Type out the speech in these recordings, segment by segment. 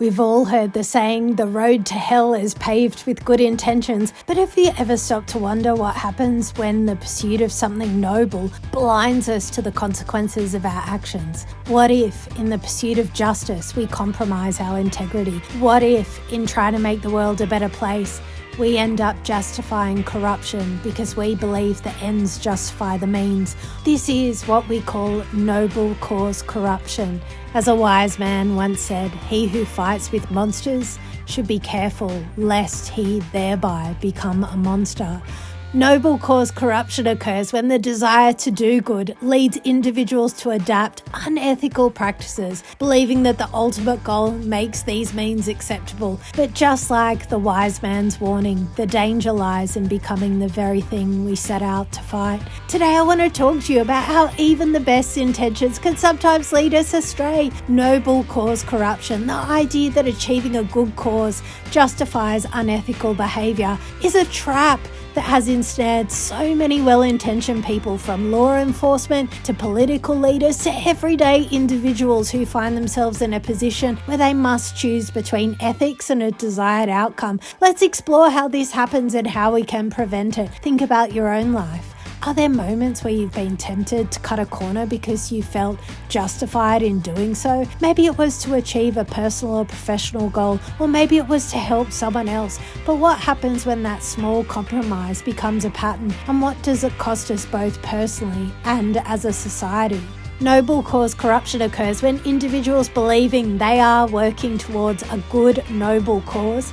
We've all heard the saying, the road to hell is paved with good intentions, but have you ever stopped to wonder what happens when the pursuit of something noble blinds us to the consequences of our actions? What if, in the pursuit of justice, we compromise our integrity? What if, in trying to make the world a better place, we end up justifying corruption because we believe the ends justify the means? This is what we call noble cause corruption. As a wise man once said, he who fights with monsters should be careful lest he thereby become a monster. Noble cause corruption occurs when the desire to do good leads individuals to adapt unethical practices, believing that the ultimate goal makes these means acceptable. But just like the wise man's warning, the danger lies in becoming the very thing we set out to fight. Today I want to talk to you about how even the best intentions can sometimes lead us astray. Noble cause corruption, the idea that achieving a good cause justifies unethical behaviour, is a trap that has ensnared so many well-intentioned people, from law enforcement to political leaders to everyday individuals who find themselves in a position where they must choose between ethics and a desired outcome. Let's explore how this happens and how we can prevent it. Think about your own life. Are there moments where you've been tempted to cut a corner because you felt justified in doing so? Maybe it was to achieve a personal or professional goal, or maybe it was to help someone else. But what happens when that small compromise becomes a pattern, and what does it cost us both personally and as a society? Noble cause corruption occurs when individuals believing they are working towards a good, noble cause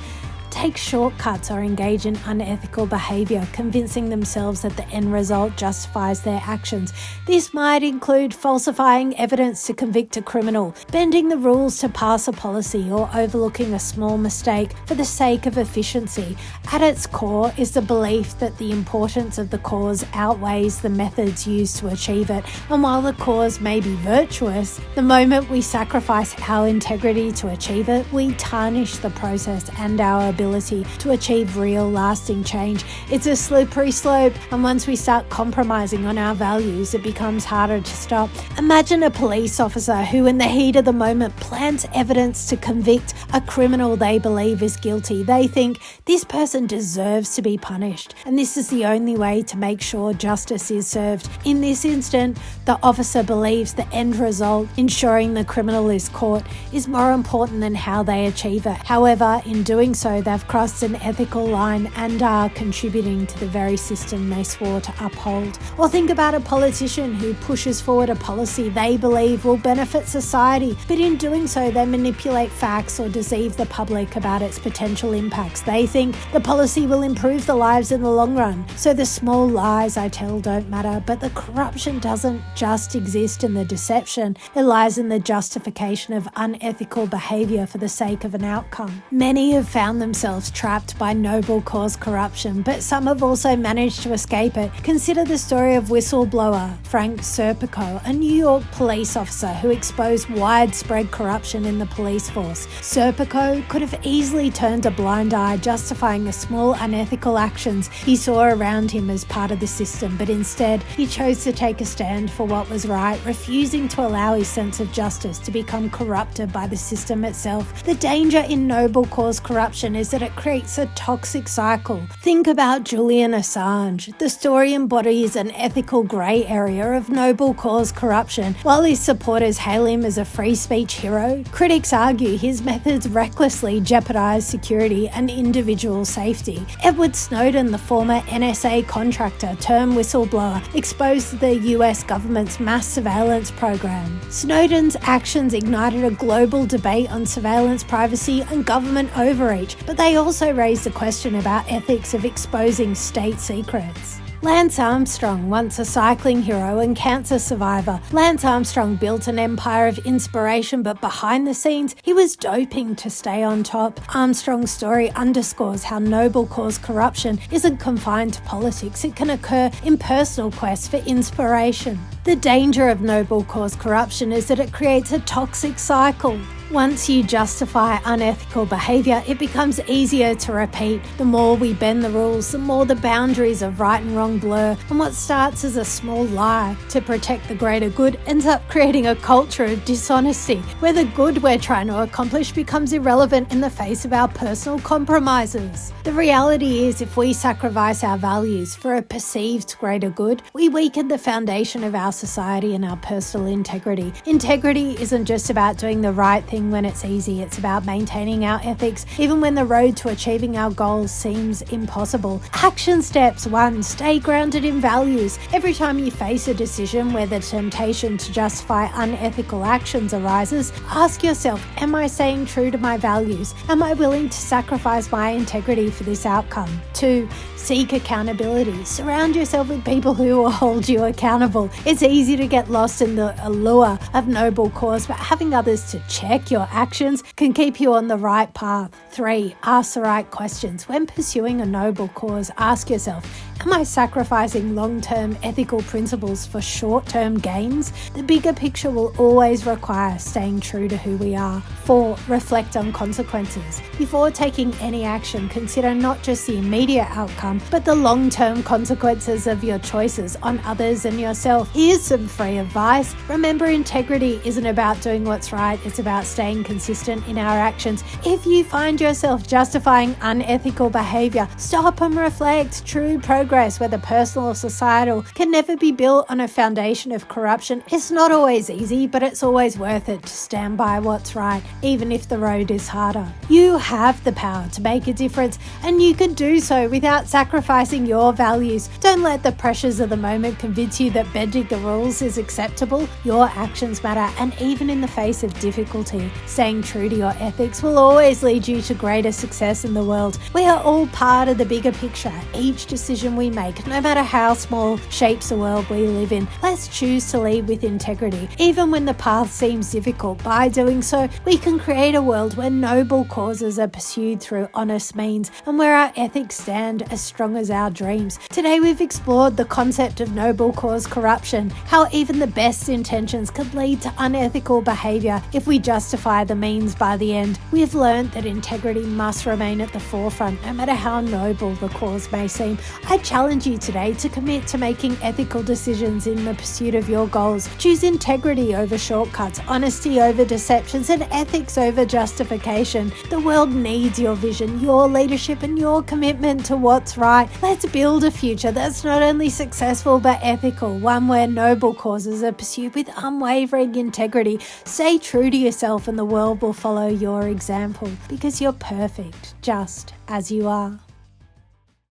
take shortcuts or engage in unethical behaviour, convincing themselves that the end result justifies their actions. This might include falsifying evidence to convict a criminal, bending the rules to pass a policy, or overlooking a small mistake for the sake of efficiency. At its core is the belief that the importance of the cause outweighs the methods used to achieve it, and while the cause may be virtuous, the moment we sacrifice our integrity to achieve it, we tarnish the process and our ability to achieve real lasting change. It's a slippery slope, and once we start compromising on our values, it becomes harder to stop. Imagine a police officer who in the heat of the moment plants evidence to convict a criminal they believe is guilty. They think this person deserves to be punished, and this is the only way to make sure justice is served. In this instant, the officer believes the end result, ensuring the criminal is caught, is more important than how they achieve it. However, in doing so, they've crossed an ethical line and are contributing to the very system they swore to uphold. Or think about a politician who pushes forward a policy they believe will benefit society, but in doing so they manipulate facts or deceive the public about its potential impacts. They think the policy will improve the lives in the long run. So the small lies I tell don't matter, but the corruption doesn't just exist in the deception, it lies in the justification of unethical behaviour for the sake of an outcome. Many have found themselves trapped by noble cause corruption, but some have also managed to escape it. Consider the story of whistleblower Frank Serpico, a New York police officer who exposed widespread corruption in the police force. Serpico could have easily turned a blind eye, justifying the small unethical actions he saw around him as part of the system, but instead he chose to take a stand for what was right, refusing to allow his sense of justice to become corrupted by the system itself. The danger in noble cause corruption is that it creates a toxic cycle. Think about Julian Assange. The story embodies an ethical grey area of noble cause corruption. While his supporters hail him as a free speech hero, critics argue his methods recklessly jeopardise security and individual safety. Edward Snowden, the former NSA contractor turned whistleblower, exposed the US government's mass surveillance program. Snowden's actions ignited a global debate on surveillance, privacy and government overreach, but they also raised the question about ethics of exposing state secrets. Lance Armstrong, once a cycling hero and cancer survivor. Lance Armstrong built an empire of inspiration, but behind the scenes, he was doping to stay on top. Armstrong's story underscores how noble cause corruption isn't confined to politics. It can occur in personal quests for inspiration. The danger of noble cause corruption is that it creates a toxic cycle. Once you justify unethical behavior, it becomes easier to repeat. The more we bend the rules, the more the boundaries of right and wrong blur, and what starts as a small lie to protect the greater good ends up creating a culture of dishonesty, where the good we're trying to accomplish becomes irrelevant in the face of our personal compromises. The reality is, if we sacrifice our values for a perceived greater good, we weaken the foundation of our society and our personal integrity. Integrity isn't just about doing the right thing when it's easy, it's about maintaining our ethics even when the road to achieving our goals seems impossible. Action steps 1. Stay grounded in values. Every time you face a decision where the temptation to justify unethical actions arises, ask yourself, am I staying true to my values? Am I willing to sacrifice my integrity for this outcome? 2. Seek accountability. Surround yourself with people who will hold you accountable. It's easy to get lost in the allure of noble cause, but having others to check your actions can keep you on the right path. 3. Ask the right questions. When pursuing a noble cause, ask yourself, am I sacrificing long-term ethical principles for short-term gains? The bigger picture will always require staying true to who we are. 4. Reflect on consequences. Before taking any action, consider not just the immediate outcome, but the long-term consequences of your choices on others and yourself. Here's some free advice. Remember, integrity isn't about doing what's right, it's about staying consistent in our actions. If you find yourself justifying unethical behavior, stop and reflect. True progress, whether personal or societal, can never be built on a foundation of corruption. It's not always easy, but it's always worth it to stand by what's right, even if the road is harder. You have the power to make a difference, and you can do so without sacrificing your values. Don't let the pressures of the moment convince you that bending the rules is acceptable. Your actions matter, and even in the face of difficulty, staying true to your ethics will always lead you to greater success in the world. We are all part of the bigger picture. Each decision we make, no matter how small, shapes the world we live in. Let's choose to lead with integrity, even when the path seems difficult. By doing so, we can create a world where noble causes are pursued through honest means, and where our ethics stand as strong as our dreams. Today we've explored the concept of noble cause corruption, how even the best intentions could lead to unethical behavior if we justify the means by the end. We have learned that integrity must remain at the forefront, no matter how noble the cause may seem. I challenge you today to commit to making ethical decisions in the pursuit of your goals. Choose integrity over shortcuts, honesty over deceptions, and ethics over justification. The world needs your vision, your leadership, and your commitment to what's right. Let's build a future that's not only successful but ethical, one where noble causes are pursued with unwavering integrity. Stay true to yourself, and the world will follow your example, because you're perfect just as you are.